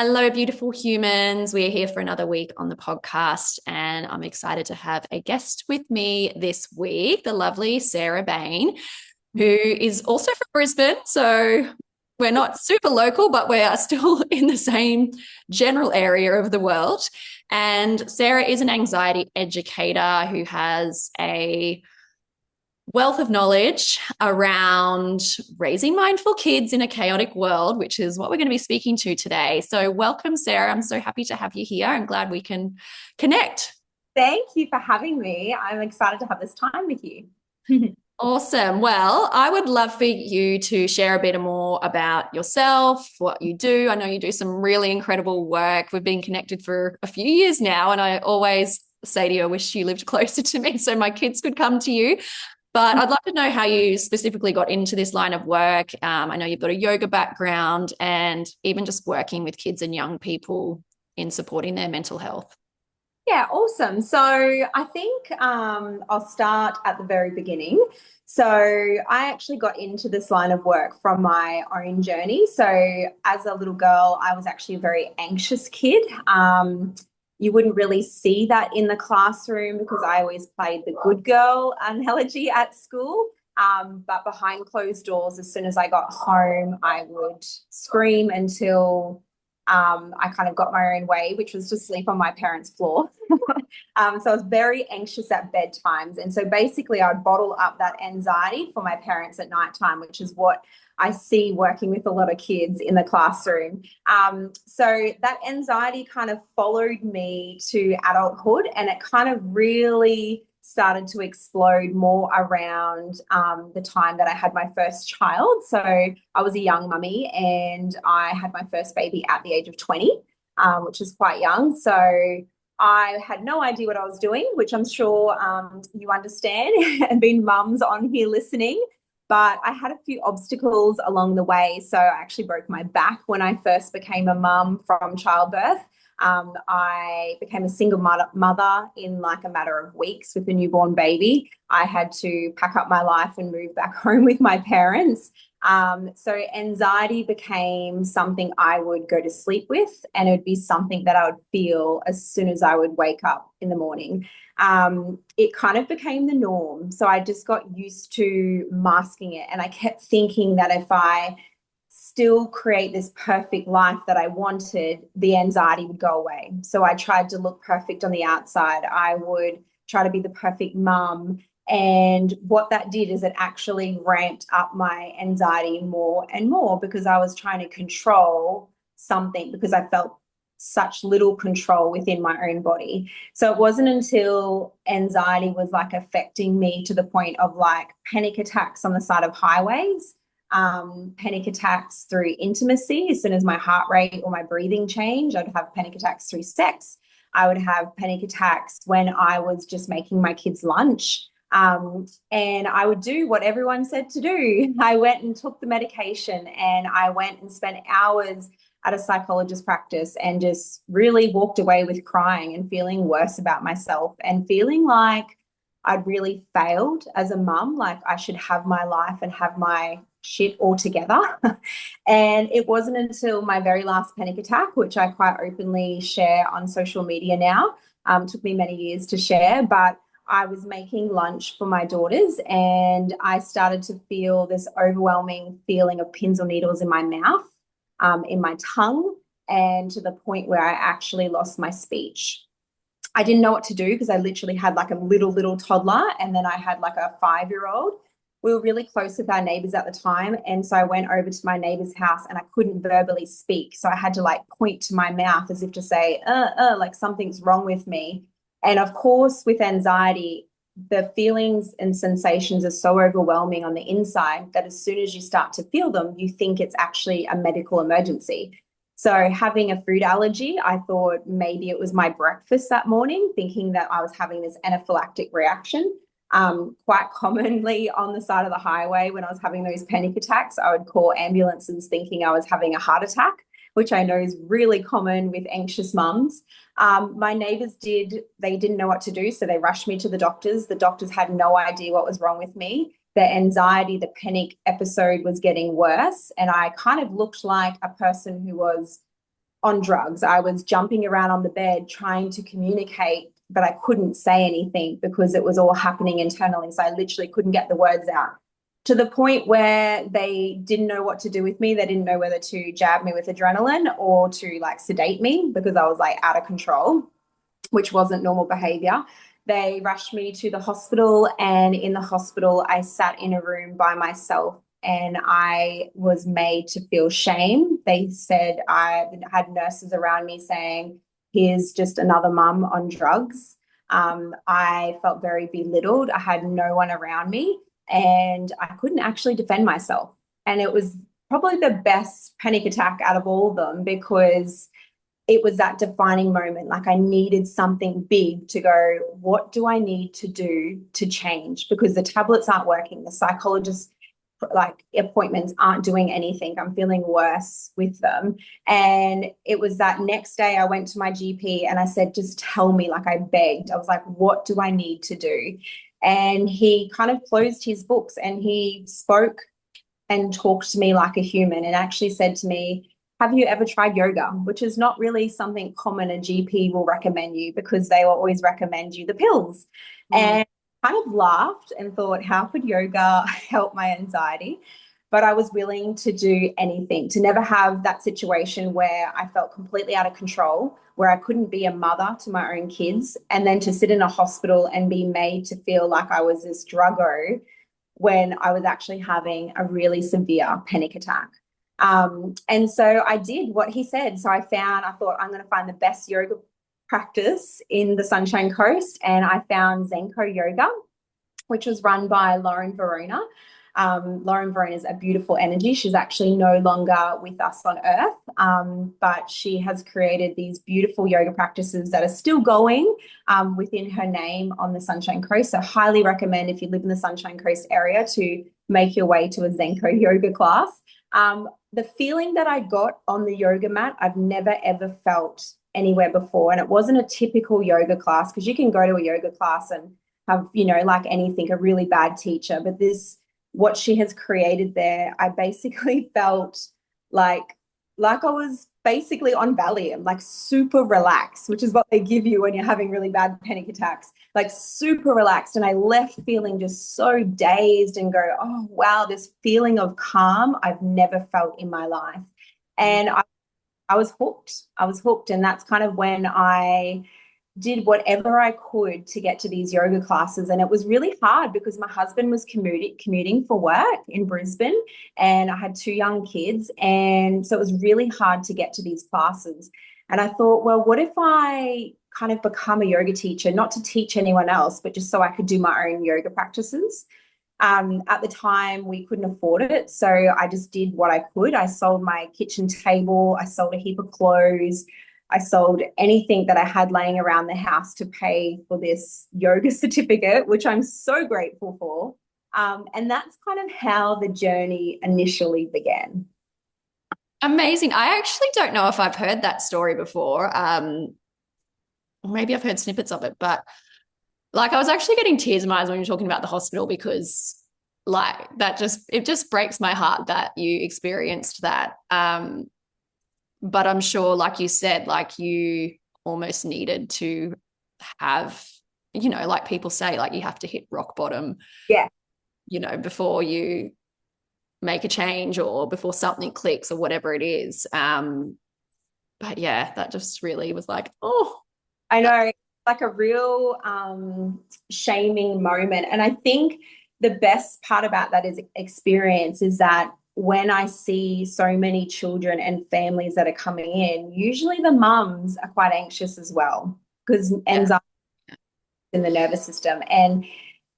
Hello, beautiful humans. We are here for another week on the podcast, and I'm excited to have a guest with me this week, the lovely Sarah Bane, who is also from Brisbane. So we're not super local, but we are still in the same general area of the world. And Sarah is an anxiety educator who has a wealth of knowledge around raising mindful kids in a chaotic world, which is what we're going to be speaking to today. So, welcome, Sarah. I'm so happy to have you here. I'm glad we can connect. Thank you for having me. I'm excited to have this time with you. Awesome. Well, I would love for you to share a bit more about yourself, what you do. I know you do some really incredible work. We've been connected for a few years now, and I always say to you, I wish you lived closer to me so my kids could come to you. But I'd love to know how you specifically got into this line of work. I know you've got a yoga background and even just working with kids and young people in supporting their mental health. Yeah, awesome. So I think I'll start at the very beginning. So I actually got into this line of work from my own journey. So as a little girl, I was actually a very anxious kid. You wouldn't really see that in the classroom because I always played the good girl analogy at school. But behind closed doors, as soon as I got home, I would scream until I kind of got my own way, which was to sleep on my parents' floor. So I was very anxious at bedtimes. And so basically, I would bottle up that anxiety for my parents at nighttime, which is what I see working with a lot of kids in the classroom. So that anxiety kind of followed me to adulthood, and it kind of really started to explode more around the time that I had my first child. So I was a young mummy and I had my first baby at the age of 20, which is quite young. So I had no idea what I was doing, which I'm sure you understand and been mums on here listening. But I had a few obstacles along the way. So I actually broke my back when I first became a mum from childbirth. I became a single mother in like a matter of weeks with a newborn baby. I had to pack up my life and move back home with my parents. So anxiety became something I would go to sleep with, and it would be something that I would feel as soon as I would wake up in the morning. It kind of became the norm. So I just got used to masking it. And I kept thinking that if I still create this perfect life that I wanted, the anxiety would go away. So I tried to look perfect on the outside. I would try to be the perfect mum. And what that did is it actually ramped up my anxiety more and more because I was trying to control something because I felt such little control within my own body. So it wasn't until anxiety was like affecting me to the point of like panic attacks on the side of highways, panic attacks through intimacy. As soon as my heart rate or my breathing changed, I'd have panic attacks through sex. I would have panic attacks when I was just making my kids lunch. And I would do what everyone said to do. I went and took the medication and I went and spent hours at a psychologist practice and just really walked away with crying and feeling worse about myself and feeling like I'd really failed as a mum, like I should have my life and have my shit all together. And it wasn't until my very last panic attack, which I quite openly share on social media now, took me many years to share, but I was making lunch for my daughters and I started to feel this overwhelming feeling of pins or needles in my mouth, in my tongue, and to the point where I actually lost my speech. I didn't know what to do because I literally had like a little toddler and then I had like a 5-year-old. We were really close with our neighbors at the time. And so I went over to my neighbor's house and I couldn't verbally speak. So I had to like point to my mouth as if to say, like something's wrong with me. And of course, with anxiety, the feelings and sensations are so overwhelming on the inside that as soon as you start to feel them, you think it's actually a medical emergency. So having a food allergy, I thought maybe it was my breakfast that morning, thinking that I was having this anaphylactic reaction. Quite commonly on the side of the highway when I was having those panic attacks, I would call ambulances thinking I was having a heart attack, which I know is really common with anxious mums. My neighbors they didn't know what to do, so they rushed me to the doctors. The doctors had no idea what was wrong with me. The anxiety, the panic episode was getting worse, and I kind of looked like a person who was on drugs. I was jumping around on the bed trying to communicate, but I couldn't say anything because it was all happening internally. So I literally couldn't get the words out, to the point where they didn't know what to do with me. They didn't know whether to jab me with adrenaline or to like sedate me because I was like out of control, which wasn't normal behavior. They rushed me to the hospital, and in the hospital, I sat in a room by myself and I was made to feel shame. They said, I had nurses around me saying, here's just another mum on drugs. I felt very belittled. I had no one around me and I couldn't actually defend myself. And it was probably the best panic attack out of all of them because it was that defining moment. Like I needed something big to go, what do I need to do to change? Because the tablets aren't working. The psychologist like appointments aren't doing anything. I'm feeling worse with them. And it was that next day I went to my GP and I said, just tell me, like I begged. I was like, what do I need to do? And he kind of closed his books and he spoke and talked to me like a human and actually said to me, have you ever tried yoga? Which is not really something common a GP will recommend you because they will always recommend you the pills. Mm. And kind of laughed and thought, how could yoga help my anxiety? But I was willing to do anything, to never have that situation where I felt completely out of control, where I couldn't be a mother to my own kids, and then to sit in a hospital and be made to feel like I was this druggo when I was actually having a really severe panic attack. And so I did what he said. So I thought I'm going to find the best yoga practice in the Sunshine Coast. And I found Zenko Yoga, which was run by Lauren Verona. Lauren Verona is a beautiful energy. She's actually no longer with us on earth, but she has created these beautiful yoga practices that are still going within her name on the Sunshine Coast. So highly recommend if you live in the Sunshine Coast area to make your way to a Zenko yoga class. The feeling that I got on the yoga mat, I've never ever felt anywhere before. And it wasn't a typical yoga class because you can go to a yoga class and have, like anything, a really bad teacher. But what she has created there, I basically felt like I was basically on Valium, like super relaxed, which is what they give you when you're having really bad panic attacks, like super relaxed. And I left feeling just so dazed and go, oh, wow, this feeling of calm I've never felt in my life. And I was hooked. I was hooked. And that's kind of when I did whatever I could to get to these yoga classes. And it was really hard because my husband was commuting for work in Brisbane and I had two young kids. And so it was really hard to get to these classes. And I thought, well, what if I kind of become a yoga teacher, not to teach anyone else, but just so I could do my own yoga practices? At the time, we couldn't afford it. So I just did what I could. I sold my kitchen table. I sold a heap of clothes. I sold anything that I had laying around the house to pay for this yoga certificate, which I'm so grateful for. And that's kind of how the journey initially began. Amazing. I actually don't know if I've heard that story before. Or maybe I've heard snippets of it, but like I was actually getting tears in my eyes when you're talking about the hospital because like it just breaks my heart that you experienced that. But I'm sure, like you said, like you almost needed to have, like people say, like you have to hit rock bottom, Yeah. before you make a change or before something clicks or whatever it is. But yeah, that just really was like, oh, I know, like a real shaming moment. And I think the best part about that is experience is that when I see so many children and families that are coming in, usually the mums are quite anxious as well because yeah, anxiety in the nervous system. And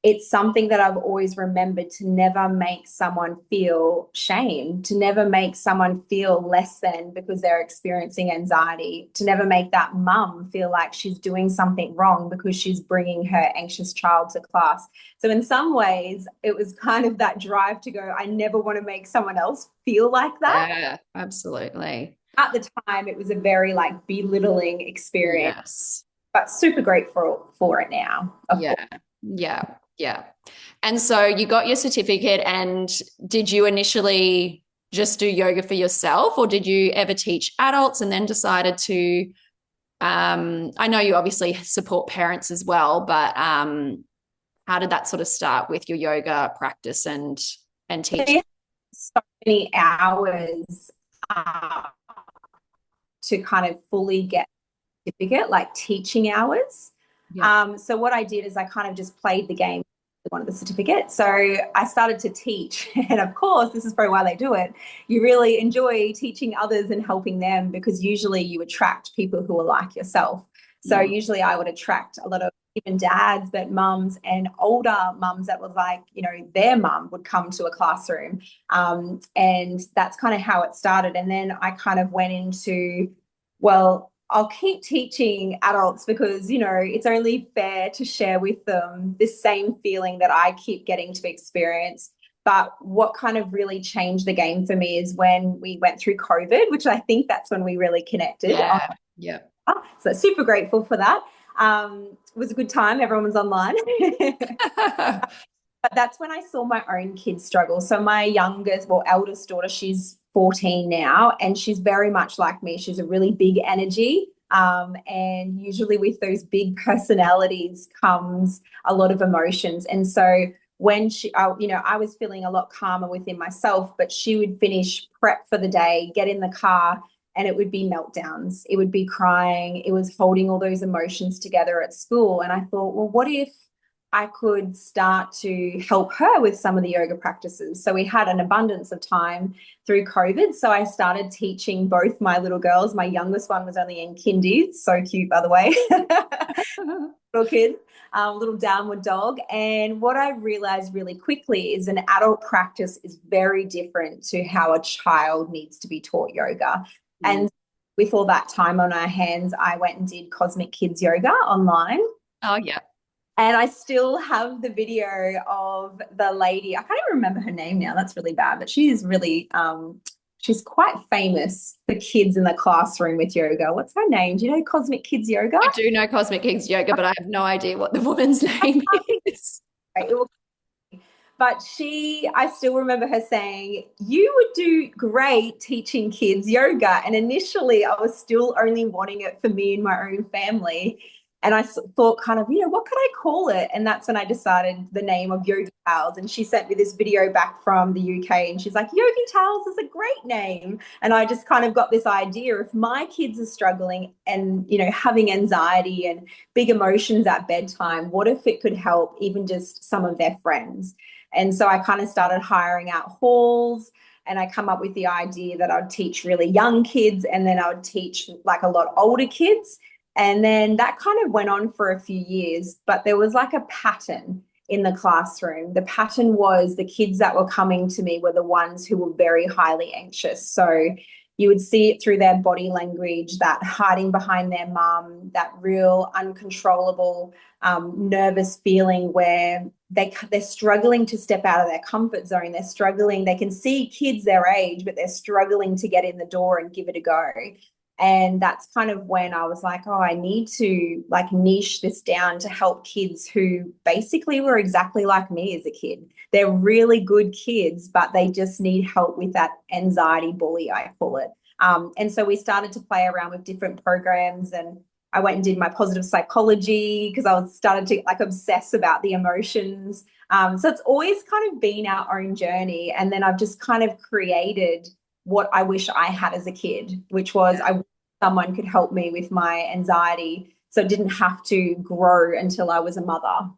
it's something that I've always remembered to never make someone feel shame, to never make someone feel less than because they're experiencing anxiety, to never make that mum feel like she's doing something wrong because she's bringing her anxious child to class. So in some ways, it was kind of that drive to go, I never want to make someone else feel like that. yeah, absolutely. At the time, it was a very like belittling experience, Yes. but super grateful for it now, of Yeah. course. Yeah. Yeah. And so you got your certificate and did you initially just do yoga for yourself, or did you ever teach adults and then decided to I know you obviously support parents as well, but how did that sort of start with your yoga practice and teaching? So many hours uh, to kind of fully get a certificate, like teaching hours. Yeah. So what I did is I kind of just played the game, one of the certificates. So I started to teach, and of course, this is probably why they do it. You really enjoy teaching others and helping them because usually you attract people who are like yourself. So Mm. usually I would attract a lot of even dads, but mums and older mums that was like, their mum would come to a classroom. And that's kind of how it started. And then I kind of went into, well, I'll keep teaching adults because, it's only fair to share with them this same feeling that I keep getting to experience. But what kind of really changed the game for me is when we went through COVID, which I think that's when we really connected. Yeah. Yeah. So super grateful for that. It was a good time. Everyone was online. But that's when I saw my own kids struggle. So my eldest daughter, she's 14 now, and she's very much like me. She's a really big energy. And usually with those big personalities comes a lot of emotions. And so when I was feeling a lot calmer within myself, but she would finish prep for the day, get in the car, and it would be meltdowns. It would be crying. It was holding all those emotions together at school. And I thought, well, what if I could start to help her with some of the yoga practices? So we had an abundance of time through COVID. So I started teaching both my little girls. My youngest one was only in kindy. So cute, by the way. Little kids, little downward dog. And what I realized really quickly is an adult practice is very different to how a child needs to be taught yoga. And with all that time on our hands, I went and did Cosmic Kids Yoga online. Oh, yeah. And I still have the video of the lady. I can't even remember her name now. That's really bad. But she's really, she's quite famous for kids in the classroom with yoga. What's her name? Do you know Cosmic Kids Yoga? I do know Cosmic Kids Yoga, but I have no idea what the woman's name is. But I still remember her saying, you would do great teaching kids yoga. And initially, I was still only wanting it for me and my own family. And I thought kind of, what could I call it? And that's when I decided the name of Yogitales. And she sent me this video back from the UK, and she's like, Yogitales is a great name. And I just kind of got this idea, if my kids are struggling and, having anxiety and big emotions at bedtime, what if it could help even just some of their friends? And so I kind of started hiring out halls, and I come up with the idea that I'd teach really young kids, and then I would teach like a lot older kids. And then that kind of went on for a few years, but there was like a pattern in the classroom. The pattern was the kids that were coming to me were the ones who were very highly anxious. So you would see it through their body language, that hiding behind their mum, that real uncontrollable, nervous feeling where they're struggling to step out of their comfort zone. They're struggling. They can see kids their age, but they're struggling to get in the door and give it a go. And that's kind of when I was like, oh, I need to like niche this down to help kids who basically were exactly like me as a kid. They're really good kids, but they just need help with that anxiety bully, I call it. And so we started to play around with different programs, and I went and did my positive psychology because I was started to like obsess about the emotions. So it's always kind of been our own journey. And then I've just kind of created what I wish I had as a kid, which was I wish someone could help me with my anxiety so it didn't have to grow until I was a mother.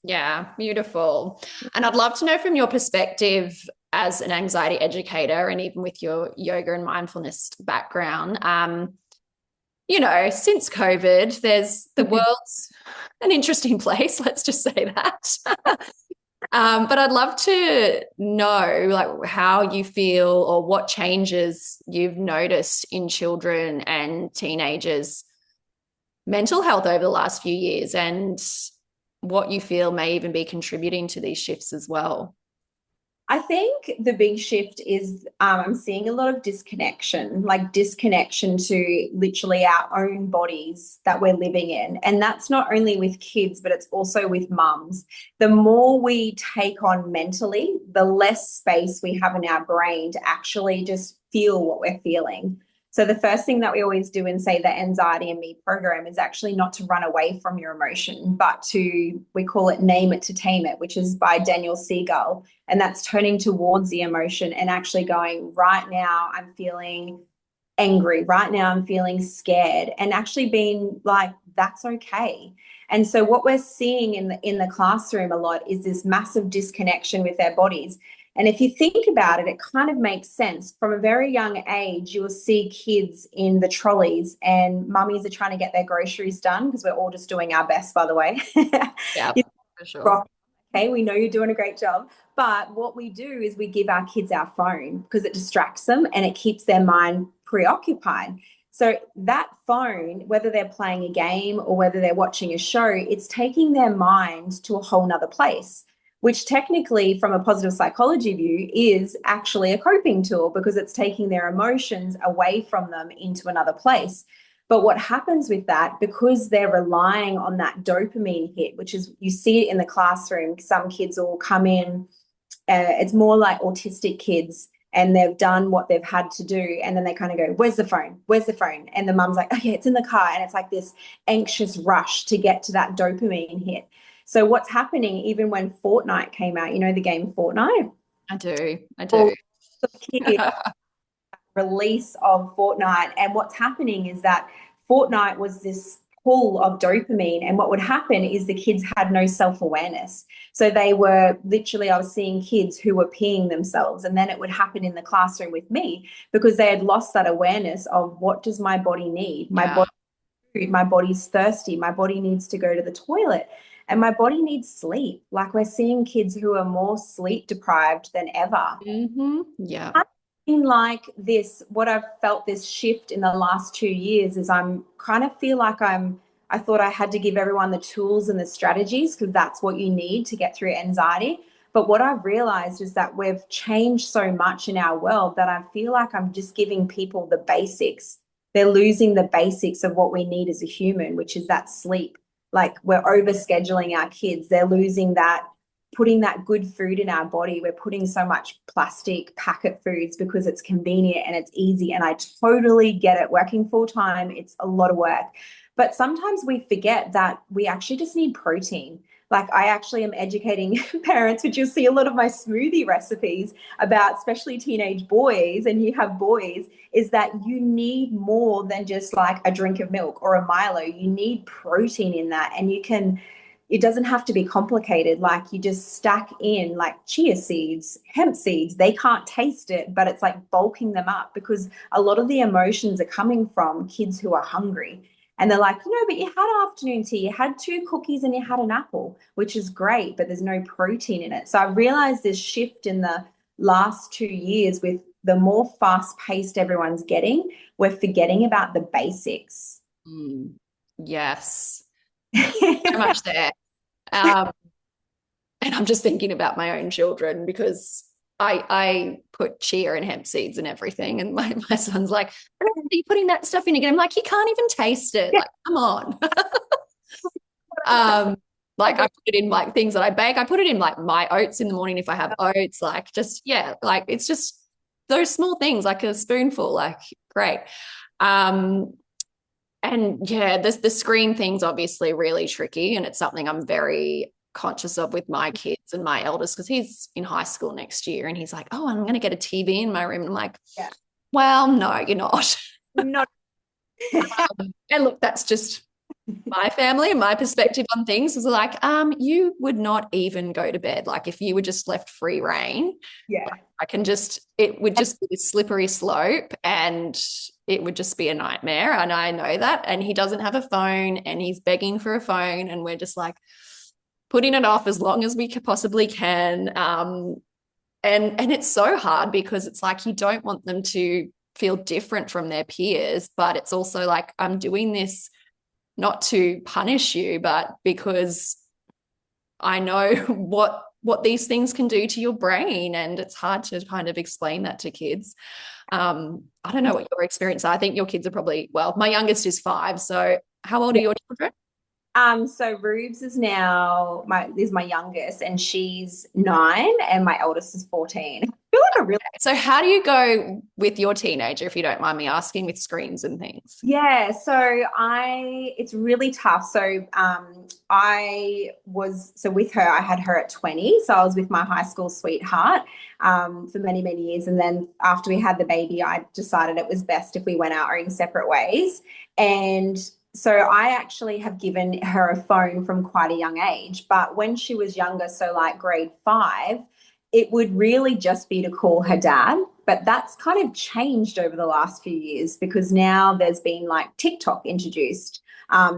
Yeah, beautiful. And I'd love to know from your perspective as an anxiety educator, and even with your yoga and mindfulness background, since COVID, there's the world's an interesting place, let's just say that. But I'd love to know like how you feel or what changes you've noticed in children and teenagers' mental health over the last few years, and what you feel may even be contributing to these shifts as well. I think the big shift is I'm seeing a lot of disconnection, like disconnection to literally our own bodies that we're living in. And that's not only with kids, but it's also with mums. The more we take on mentally, the less space we have in our brain to actually just feel what we're feeling. So the first thing that we always do in, say, the Anxiety and Me program is actually not to run away from your emotion, but to, we call it Name It to Tame It, which is by Daniel Siegel. And that's turning towards the emotion and actually going, right now I'm feeling angry. Right now I'm feeling scared, and actually being like, that's okay. And so what we're seeing in the classroom a lot is this massive disconnection with their bodies. And if you think about it, it kind of makes sense. From a very young age, you will see kids in the trolleys and mummies are trying to get their groceries done because we're all just doing our best, by the way. Yeah, for sure. Okay, we know you're doing a great job. But what we do is we give our kids our phone because it distracts them and it keeps their mind preoccupied. So that phone, whether they're playing a game or whether they're watching a show, it's taking their mind to a whole nother place, which technically, from a positive psychology view, is actually a coping tool because it's taking their emotions away from them into another place. But what happens with that, because they're relying on that dopamine hit, which is, you see it in the classroom, some kids will come in, it's more like autistic kids, and they've done what they've had to do. And then they kind of go, where's the phone? Where's the phone? And the mum's like, okay, it's in the car. And it's like this anxious rush to get to that dopamine hit. So what's happening, even when Fortnite came out, you know, the game Fortnite? I do. I All do. the kids release of Fortnite. And what's happening is that Fortnite was this pool of dopamine. And what would happen is the kids had no self awareness. So they were literally, I was seeing kids who were peeing themselves. And then it would happen in the classroom with me because they had lost that awareness of, what does my body need? My Yeah. body, my body's thirsty. My body needs to go to the toilet. And my body needs sleep. Like, we're seeing kids who are more sleep deprived than ever. Yeah. In like this, what I've felt this shift in the last 2 years is I'm kind of feel like I thought I had to give everyone the tools and the strategies because that's what you need to get through anxiety. But what I've realized is that we've changed so much in our world that I feel like I'm just giving people the basics. They're losing the basics of what we need as a human, which is that sleep. Like, we're overscheduling our kids. They're losing that, putting that good food in our body. We're putting so much plastic packet foods because it's convenient and it's easy. And I totally get it. Working full time, it's a lot of work. But sometimes we forget that we actually just need protein. Like, I actually am educating parents, which you'll see a lot of my smoothie recipes about, especially teenage boys, and you have boys, is that you need more than just like a drink of milk or a Milo. You need protein in that. And you can, it doesn't have to be complicated. Like, you just stack in like chia seeds, hemp seeds. They can't taste it, but it's like bulking them up because a lot of the emotions are coming from kids who are hungry. And they're like, but you had afternoon tea, you had two cookies and you had an apple, which is great, but there's no protein in it. So I realized this shift in the last 2 years with the more fast paced everyone's getting, we're forgetting about the basics. Yes. So much there. Um, and I'm just thinking about my own children because I put chia and hemp seeds and everything. And my son's like, are you putting that stuff in again? I'm like, you can't even taste it. Like, come on. um, like, I put it in like things that I bake. I put it in like my oats in the morning if I have oats. Like, just, yeah, like it's just those small things, like a spoonful, like great. Um, and yeah, the screen thing's obviously really tricky, and it's something I'm very conscious of with my kids and my eldest because he's in high school next year, and he's like, "Oh, I'm going to get a TV in my room." And I'm like, Yeah. "Well, no, you're not." Not And look, that's just my family and my perspective on things is like, you would not even go to bed. Like, if you were just left free reign, yeah. I can just, it would just be a slippery slope and it would just be a nightmare. And I know that. And he doesn't have a phone and he's begging for a phone. And we're just like putting it off as long as we possibly can. And it's so hard because it's like you don't want them to feel different from their peers, but it's also like, I'm doing this not to punish you, but because I know what what these things can do to your brain. And it's hard to kind of explain that to kids. I don't know what your experience are. I think your kids are probably, well, my youngest is 5. So how old are your children? So Rubes is my youngest, and she's 9, and my eldest is 14. I feel like a really So how do you go with your teenager, if you don't mind me asking, with screens and things? Yeah, so it's really tough. So with her, I had her at 20. So I was with my high school sweetheart for many, many years. And then after we had the baby, I decided it was best if we went our own separate ways. And so I actually have given her a phone from quite a young age. But when she was younger, so like grade 5, it would really just be to call her dad. But that's kind of changed over the last few years because now there's been like TikTok introduced.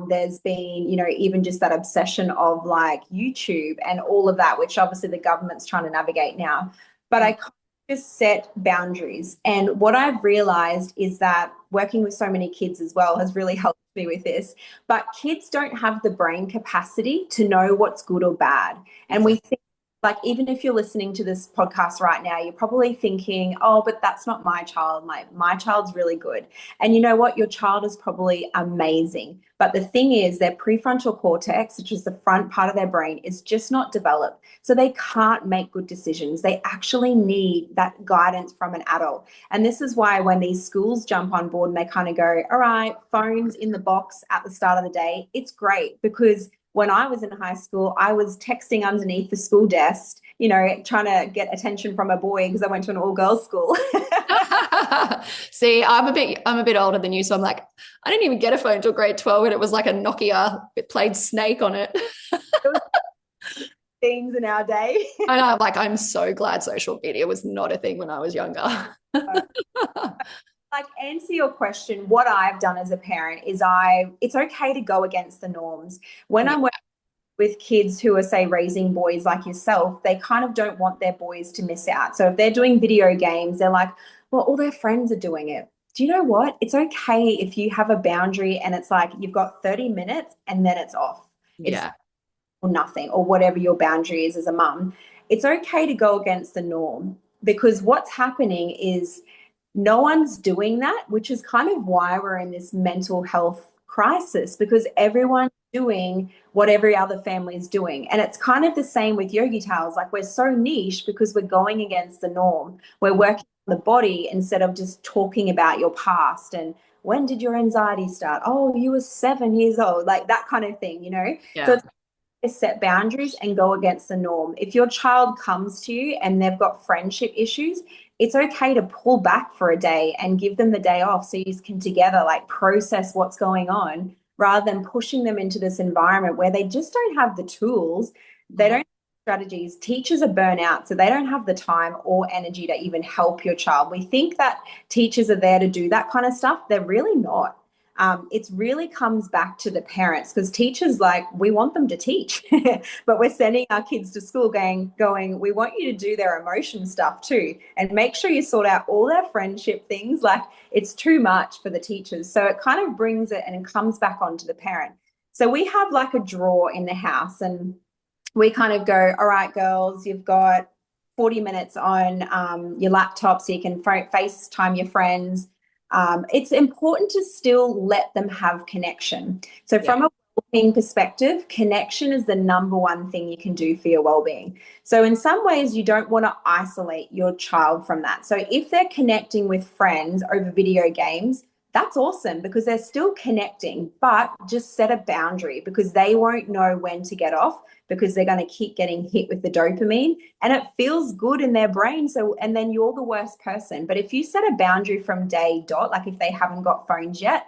There's been, even just that obsession of like YouTube and all of that, which obviously the government's trying to navigate now. But I kind of just set boundaries. And what I've realized is that working with so many kids as well has really helped me with this. But kids don't have the brain capacity to know what's good or bad. And we think, like, even if you're listening to this podcast right now, you're probably thinking, oh, but that's not my child. My child's really good. And you know what? Your child is probably amazing. But the thing is, their prefrontal cortex, which is the front part of their brain, is just not developed. So they can't make good decisions. They actually need that guidance from an adult. And this is why when these schools jump on board and they kind of go, all right, phones in the box at the start of the day, it's great because when I was in high school, I was texting underneath the school desk, trying to get attention from a boy because I went to an all-girls school. See, I'm a bit older than you, so I'm like, I didn't even get a phone till grade 12, and it was like a Nokia. It played Snake on it. Things in our day. And I'm like, I'm so glad social media was not a thing when I was younger. Like, answer your question, what I've done as a parent is it's okay to go against the norms. When Yeah. I'm working with kids who are, say, raising boys like yourself, they kind of don't want their boys to miss out. So if they're doing video games, they're like, well, all their friends are doing it. Do you know what? It's okay if you have a boundary and it's like you've got 30 minutes and then it's off. It's Yeah. nothing, or whatever your boundary is as a mum. It's okay to go against the norm because what's happening is no one's doing that, which is kind of why we're in this mental health crisis because everyone's doing what every other family is doing. And it's kind of the same with Yogitales. Like, we're so niche because we're going against the norm. We're working on the body instead of just talking about your past and when did your anxiety start? Oh, you were 7 years old, like that kind of thing. So Yeah. it's set boundaries and go against the norm. If your child comes to you and they've got friendship issues, it's okay to pull back for a day and give them the day off so you can together like process what's going on rather than pushing them into this environment where they just don't have the tools. They don't have strategies. Teachers are burnt out, so they don't have the time or energy to even help your child. We think that teachers are there to do that kind of stuff. They're really not. It really comes back to the parents because teachers, like, we want them to teach, but we're sending our kids to school going, we want you to do their emotion stuff too, and make sure you sort out all their friendship things. Like, it's too much for the teachers. So it kind of brings it and it comes back onto the parent. So we have like a drawer in the house and we kind of go, all right, girls, you've got 40 minutes on your laptop so you can FaceTime your friends. It's important to still let them have connection. So from a well-being perspective, connection is the number one thing you can do for your well-being. So in some ways, you don't want to isolate your child from that. So if they're connecting with friends over video games, that's awesome because they're still connecting, but just set a boundary because they won't know when to get off because they're going to keep getting hit with the dopamine and it feels good in their brain. So, and then you're the worst person. But if you set a boundary from day dot, like if they haven't got phones yet,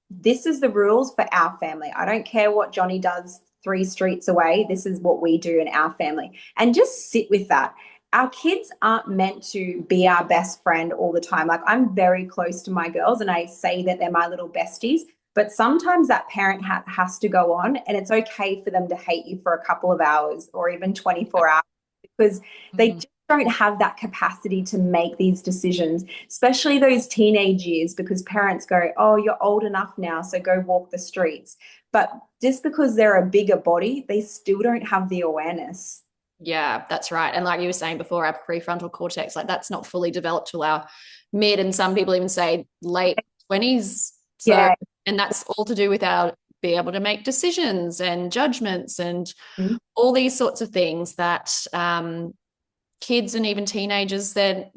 this is the rules for our family. I don't care what Johnny does 3 streets away. This is what we do in our family. And just sit with that. Our kids aren't meant to be our best friend all the time. Like, I'm very close to my girls and I say that they're my little besties, but sometimes that parent hat has to go on and it's okay for them to hate you for a couple of hours or even 24 hours because they just don't have that capacity to make these decisions, especially those teenage years, because parents go, oh, you're old enough now, so go walk the streets. But just because they're a bigger body, they still don't have the awareness. Yeah, that's right. And like you were saying before, our prefrontal cortex, like that's not fully developed till our mid, and some people even say late 20s. So, Yeah. and that's all to do with our being able to make decisions and judgments and Mhm. all these sorts of things that kids and even teenagers, their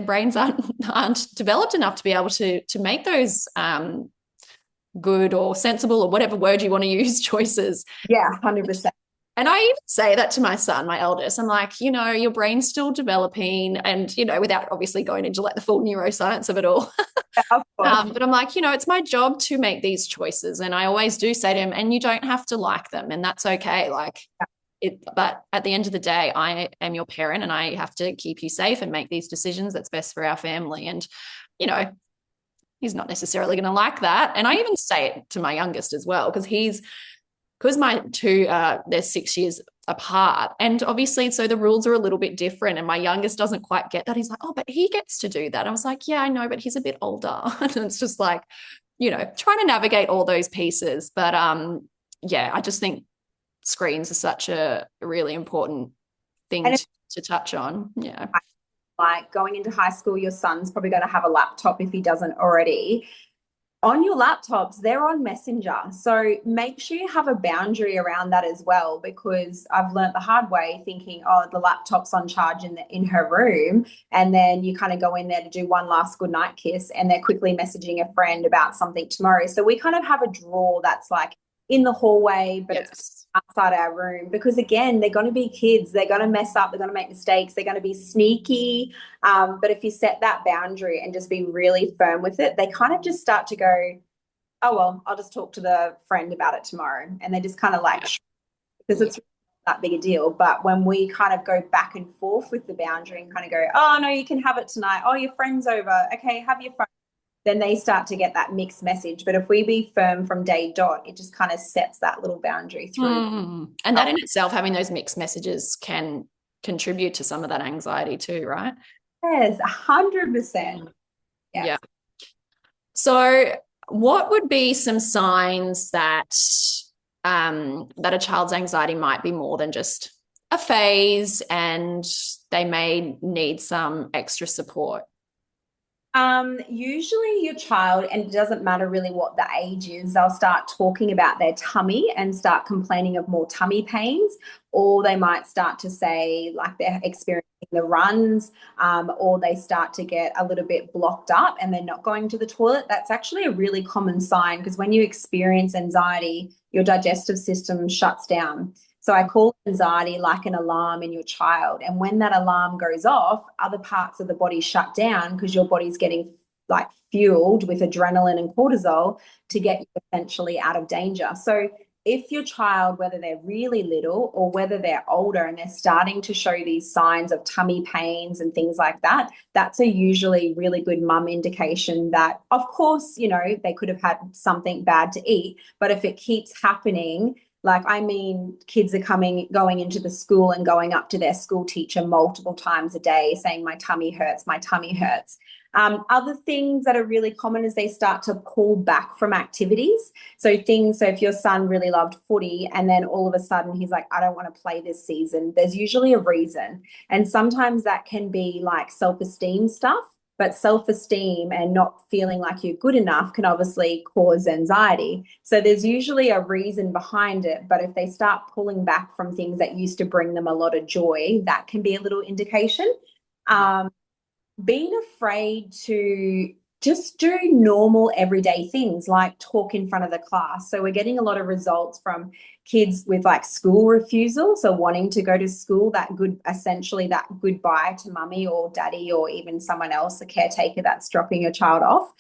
brains aren't developed enough to be able to make those good or sensible or whatever word you want to use choices. Yeah, 100%. And I even say that to my son, my eldest. I'm like, your brain's still developing, and without obviously going into like the full neuroscience of it all. Of course. But I'm like, it's my job to make these choices, and I always do say to him, and you don't have to like them, and that's okay. Like it, but at the end of the day, I am your parent, and I have to keep you safe and make these decisions that's best for our family. And you know, he's not necessarily going to like that. And I even say it to my youngest as well, because my two they're 6 years apart, and obviously so the rules are a little bit different, and my youngest doesn't quite get that. He's like, oh, but he gets to do that. I was like, yeah, I know, but he's a bit older. And it's just like, trying to navigate all those pieces. But yeah, I just think screens are such a really important thing And it's to touch on. Yeah. like going into high school, your son's probably going to have a laptop if he doesn't already. On your laptops, they're on Messenger. So make sure you have a boundary around that as well, because I've learnt the hard way thinking, oh, the laptop's on charge in her room. And then you kind of go in there to do one last goodnight kiss, and they're quickly messaging a friend about something tomorrow. So we kind of have a drawer that's like in the hallway, but it's outside our room, because again, they're going to be kids. They're going to mess up. They're going to make mistakes. They're going to be sneaky. But if you set that boundary and just be really firm with it, they kind of just start to go, oh, well, I'll just talk to the friend about it tomorrow. And they just kind of like, because Yeah. it's not that big a deal. But when we kind of go back and forth with the boundary and kind of go, oh, no, you can have it tonight. Oh, your friend's over. Okay, have your phone. Then they start to get that mixed message. But if we be firm from day dot, it just kind of sets that little boundary through. And that in itself, having those mixed messages can contribute to some of that anxiety too, right? Yes, 100%. Yeah. Yeah. So, what would be some signs that a child's anxiety might be more than just a phase, and they may need some extra support? Usually your child, and it doesn't matter really what the age is, they'll start talking about their tummy and start complaining of more tummy pains, or they might start to say like they're experiencing the runs, or they start to get a little bit blocked up and they're not going to the toilet. That's actually a really common sign, because when you experience anxiety, your digestive system shuts down. So I call anxiety like an alarm in your child. And when that alarm goes off, other parts of the body shut down, because your body's getting like fueled with adrenaline and cortisol to get you essentially out of danger. So if your child, whether they're really little or whether they're older and they're starting to show these signs of tummy pains and things like that, that's a usually really good mum indication that, of course, they could have had something bad to eat. But if it keeps happening, like, I mean, kids are going into the school and going up to their school teacher multiple times a day saying, my tummy hurts, my tummy hurts. Other things that are really common is they start to pull back from activities. So if your son really loved footy and then all of a sudden he's like, I don't want to play this season, there's usually a reason. And sometimes that can be like self-esteem stuff. But self-esteem and not feeling like you're good enough can obviously cause anxiety. So there's usually a reason behind it. But if they start pulling back from things that used to bring them a lot of joy, that can be a little indication. Being afraid to just do normal everyday things like talk in front of the class. So we're getting a lot of results from kids with like school refusal, so wanting to go to school, essentially that goodbye to mummy or daddy or even someone else, a caretaker that's dropping your child off.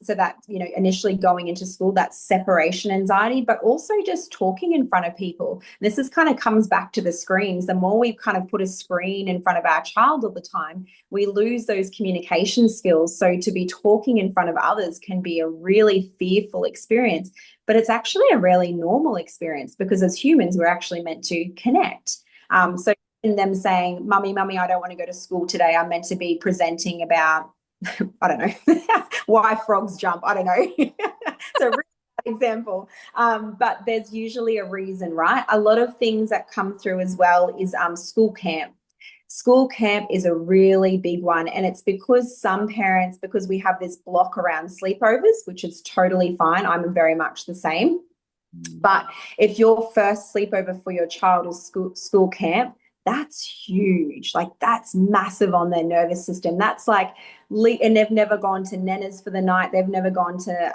So that, initially going into school, that's separation anxiety, but also just talking in front of people. This is kind of comes back to the screens. The more we kind of put a screen in front of our child all the time, we lose those communication skills. So to be talking in front of others can be a really fearful experience, but it's actually a really normal experience, because as humans, we're actually meant to connect. So in them saying, mummy, I don't want to go to school today. I'm meant to be presenting about, I don't know, why frogs jump. I don't know. So really example. But there's usually a reason, right? A lot of things that come through as well is school camp. School camp is a really big one. And it's because some parents, because we have this block around sleepovers, which is totally fine. I'm very much the same. But if your first sleepover for your child is school camp, that's huge. Like that's massive on their nervous system. That's like, and they've never gone to Nena's for the night. They've never gone to,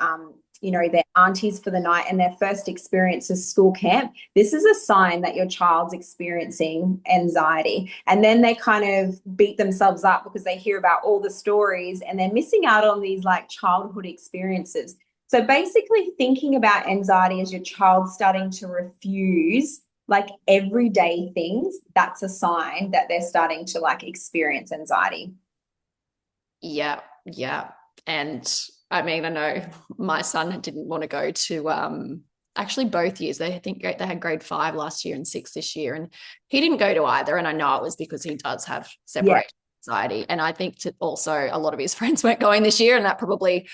their aunties for the night, and their first experience is school camp. This is a sign that your child's experiencing anxiety. And then they kind of beat themselves up because they hear about all the stories and they're missing out on these like childhood experiences. So basically thinking about anxiety as your child starting to refuse like everyday things, that's a sign that they're starting to like experience anxiety. Yeah, yeah. And I mean, I know my son didn't want to go to actually both years. They think they had grade 5 last year and 6 this year, and he didn't go to either. And I know it was because he does have separation anxiety. And I think also a lot of his friends weren't going this year, and that probably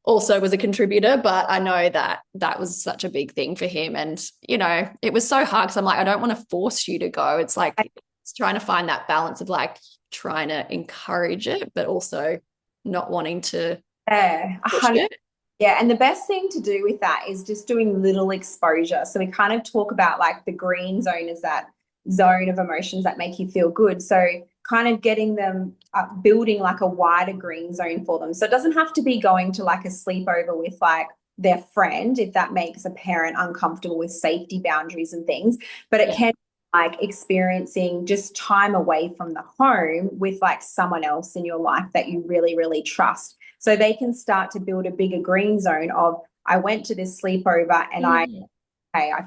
also was a contributor. But I know that that was such a big thing for him. And, it was so hard because I'm like, I don't want to force you to go. It's like it's trying to find that balance of like trying to encourage it, but also not wanting to push it. Yeah, and the best thing to do with that is just doing little exposure. So we kind of talk about like the green zone is that zone of emotions that make you feel good. So kind of getting them building like a wider green zone for them. So it doesn't have to be going to like a sleepover with like their friend if that makes a parent uncomfortable with safety boundaries and things, but it can be like experiencing just time away from the home with like someone else in your life that you really, really trust. So they can start to build a bigger green zone of, I went to this sleepover and I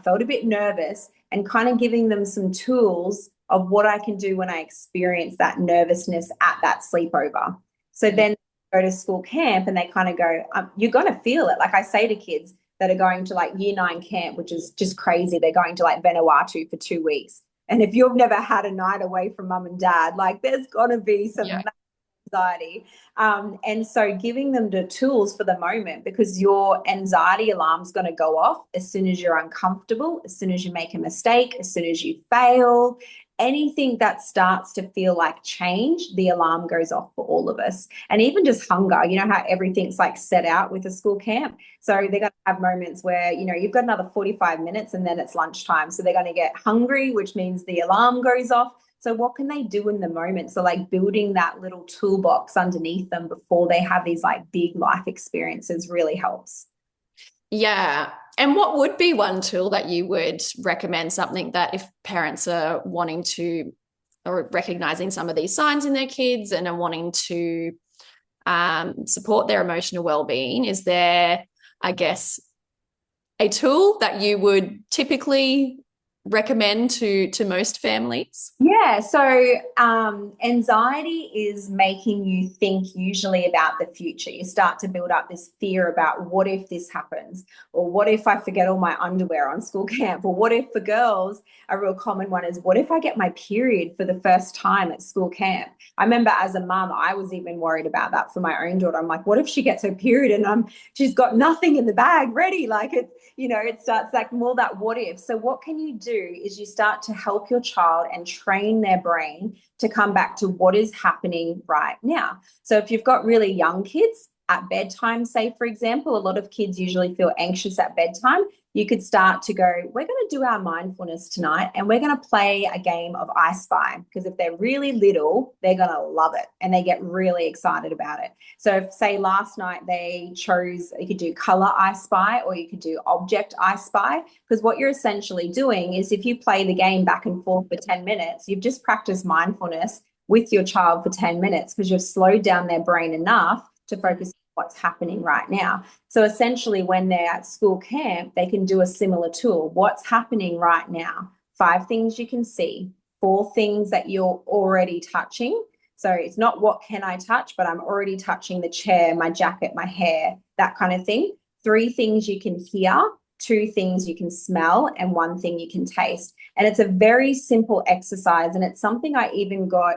felt a bit nervous, and kind of giving them some tools of what I can do when I experience that nervousness at that sleepover. So then go to school camp and they kind of go, you're going to feel it. Like I say to kids that are going to like year 9 camp, which is just crazy. They're going to like Vanuatu for 2 weeks. And if you've never had a night away from mum and dad, like there's going to be some anxiety. And so giving them the tools for the moment, because your anxiety alarm is going to go off as soon as you're uncomfortable, as soon as you make a mistake, as soon as you fail, anything that starts to feel like change, the alarm goes off for all of us. And even just hunger, you know how everything's like set out with a school camp. So they're going to have moments where, you've got another 45 minutes and then it's lunchtime. So they're going to get hungry, which means the alarm goes off. So what can they do in the moment? So like building that little toolbox underneath them before they have these like big life experiences really helps. Yeah. And what would be one tool that you would recommend, something that if parents are wanting to or recognizing some of these signs in their kids and are wanting to support their emotional well-being, is there, I guess, a tool that you would typically recommend to most families? Yeah, so anxiety is making you think usually about the future. You start to build up this fear about what if this happens, or what if I forget all my underwear on school camp, or what if for girls, a real common one is what if I get my period for the first time at school camp? I remember as a mum, I was even worried about that for my own daughter. I'm like, what if she gets her period and she's got nothing in the bag ready? Like it starts like more that what if. So what can you do is you start to help your child and train their brain to come back to what is happening right now. So if you've got really young kids at bedtime, say, for example, a lot of kids usually feel anxious at bedtime. You could start to go, we're going to do our mindfulness tonight and we're going to play a game of I Spy, because if they're really little, they're going to love it and they get really excited about it. So if, say, last night they chose, you could do color I Spy or you could do object I Spy, because what you're essentially doing is if you play the game back and forth for 10 minutes, you've just practiced mindfulness with your child for 10 minutes because you've slowed down their brain enough to focus on what's happening right now. So essentially when they're at school camp, they can do a similar tool. What's happening right now? 5 things you can see, 4 things that you're already touching. So it's not what can I touch, but I'm already touching the chair, my jacket, my hair, that kind of thing. 3 things you can hear, 2 things you can smell, and 1 thing you can taste. And it's a very simple exercise. And it's something I even got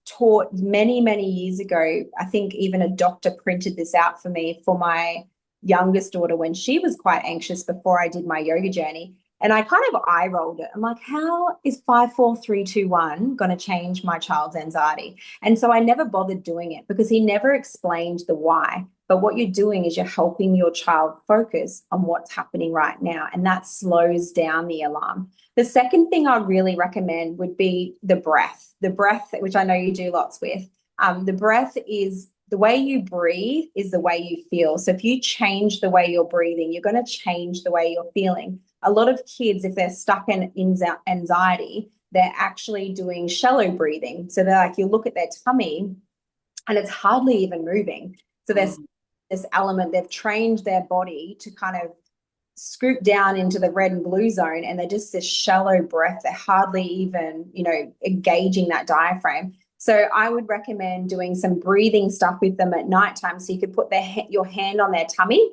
taught many, many years ago. I think even a doctor printed this out for me for my youngest daughter when she was quite anxious before I did my yoga journey. And I kind of eye rolled it. I'm like, how is 5, 4, 3, 2, 1 going to change my child's anxiety? And so I never bothered doing it because he never explained the why. But what you're doing is you're helping your child focus on what's happening right now. And that slows down the alarm. The second thing I really recommend would be the breath. The breath, which I know you do lots with. The breath is the way you breathe is the way you feel. So if you change the way you're breathing, you're going to change the way you're feeling. A lot of kids, if they're stuck in anxiety, they're actually doing shallow breathing. So they're like, you look at their tummy and it's hardly even moving. So there's this element, they've trained their body to kind of scoop down into the red and blue zone, and they're just this shallow breath. They're hardly even, engaging that diaphragm. So I would recommend doing some breathing stuff with them at nighttime. So you could put your hand on their tummy.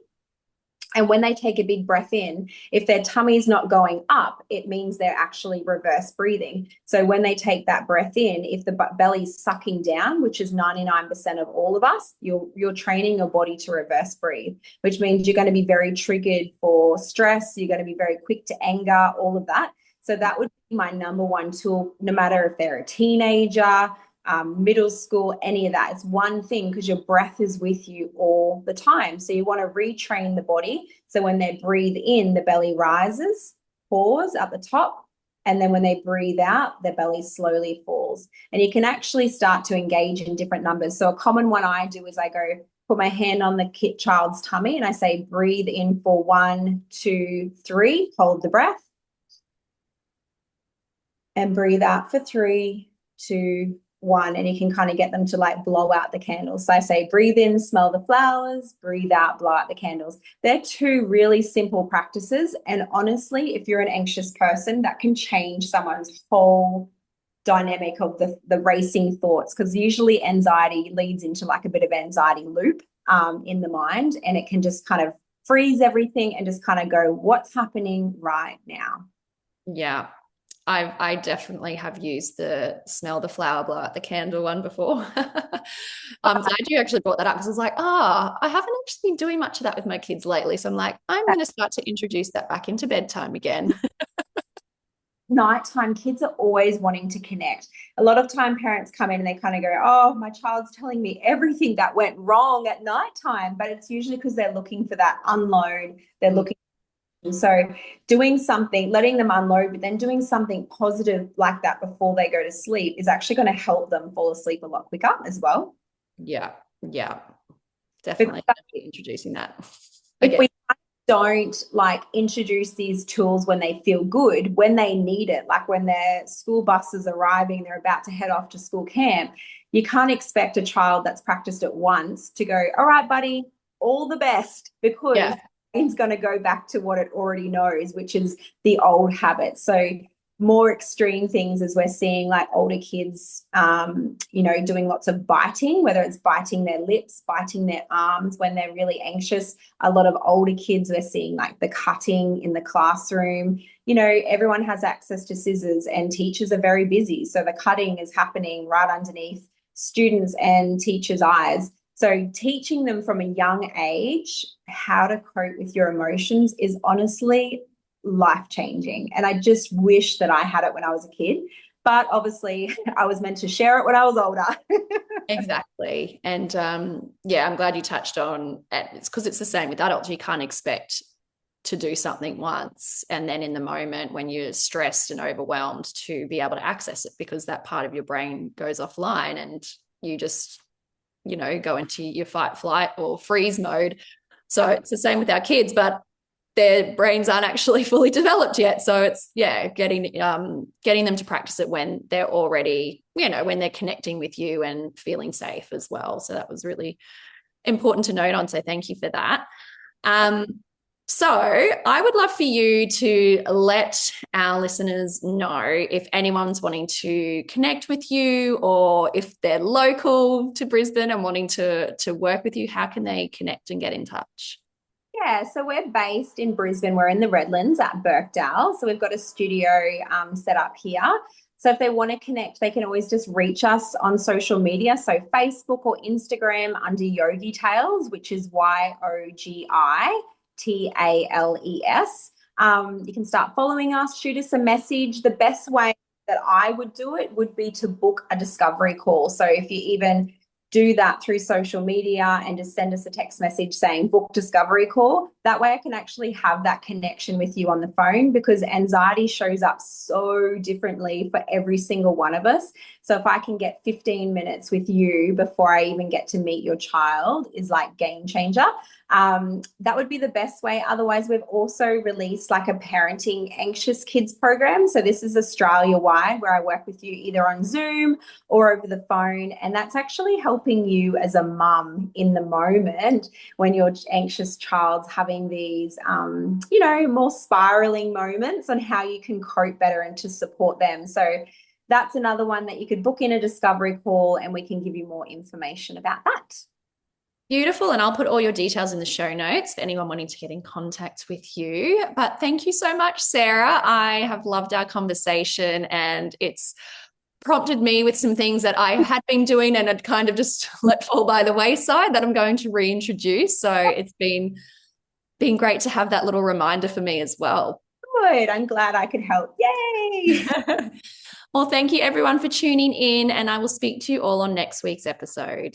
And when they take a big breath in, if their tummy is not going up, it means they're actually reverse breathing. So when they take that breath in, if the belly's sucking down, which is 99% of all of us, you're training your body to reverse breathe, which means you're going to be very triggered for stress. You're going to be very quick to anger, all of that. So that would be my number one tool, no matter if they're a teenager, middle school, any of that. It's one thing because your breath is with you all the time. So you want to retrain the body. So when they breathe in, the belly rises, pause at the top. And then when they breathe out, their belly slowly falls. And you can actually start to engage in different numbers. So a common one I do is I go put my hand on the child's tummy and I say, breathe in for 1, 2, 3, hold the breath. And breathe out for 3, 2, 1, and you can kind of get them to like blow out the candles. So I say, breathe in, smell the flowers, breathe out, blow out the candles. They're two really simple practices. And honestly, if you're an anxious person, that can change someone's whole dynamic of the racing thoughts, because usually anxiety leads into like a bit of anxiety loop in the mind, and it can just kind of freeze everything and just kind of go, what's happening right now? Yeah. I definitely have used the smell the flower, blow out the candle one before. Glad you actually brought that up because I was like, I haven't actually been doing much of that with my kids lately. So I'm like, I'm going to start to introduce that back into bedtime again. Nighttime, kids are always wanting to connect. A lot of time parents come in and they kind of go, oh, my child's telling me everything that went wrong at nighttime, but it's usually because they're looking for that unload. They're looking. So doing something, letting them unload, but then doing something positive like that before they go to sleep is actually going to help them fall asleep a lot quicker as well. Yeah, definitely introducing that. If we don't like introduce these tools when they feel good, when they need it, like when their school bus is arriving, they're about to head off to school camp, you can't expect a child that's practiced it once to go, all right, buddy, all the best, because it's going to go back to what it already knows, which is the old habits. So more extreme things as we're seeing like older kids, doing lots of biting, whether it's biting their lips, biting their arms when they're really anxious. A lot of older kids, we're seeing like the cutting in the classroom. Everyone has access to scissors and teachers are very busy. So the cutting is happening right underneath students and teachers' eyes. So teaching them from a young age how to cope with your emotions is honestly life-changing. And I just wish that I had it when I was a kid. But obviously I was meant to share it when I was older. Exactly. And I'm glad you touched on it. It's because it's the same with adults. You can't expect to do something once and then in the moment when you're stressed and overwhelmed to be able to access it, because that part of your brain goes offline and you just go into your fight, flight, or freeze mode. So it's the same with our kids, but their brains aren't actually fully developed yet. So it's getting them to practice it when they're already, when they're connecting with you and feeling safe as well. So that was really important to note on. So thank you for that. So I would love for you to let our listeners know if anyone's wanting to connect with you, or if they're local to Brisbane and wanting to work with you, how can they connect and get in touch? Yeah, so we're based in Brisbane. We're in the Redlands at Birkdale. So we've got a studio set up here. So if they want to connect, they can always just reach us on social media. So Facebook or Instagram under Yogitales, which is Yogitales. You can start following us, shoot us a message. The best way that I would do it would be to book a discovery call. So if you even do that through social media and just send us a text message saying book discovery call. That way I can actually have that connection with you on the phone, because anxiety shows up so differently for every single one of us. So if I can get 15 minutes with you before I even get to meet your child is like game changer. That would be the best way. Otherwise, we've also released like a parenting anxious kids program. So this is Australia wide, where I work with you either on Zoom or over the phone. And that's actually helping you as a mum in the moment when your anxious child's having these, more spiraling moments, on how you can cope better and to support them. So that's another one that you could book in a discovery call, and we can give you more information about that. Beautiful. And I'll put all your details in the show notes for anyone wanting to get in contact with you. But thank you so much, Sarah. I have loved our conversation, and it's prompted me with some things that I had been doing and had kind of just let fall by the wayside that I'm going to reintroduce. So it's been great to have that little reminder for me as well. Good. I'm glad I could help. Yay. Well, thank you everyone for tuning in, and I will speak to you all on next week's episode.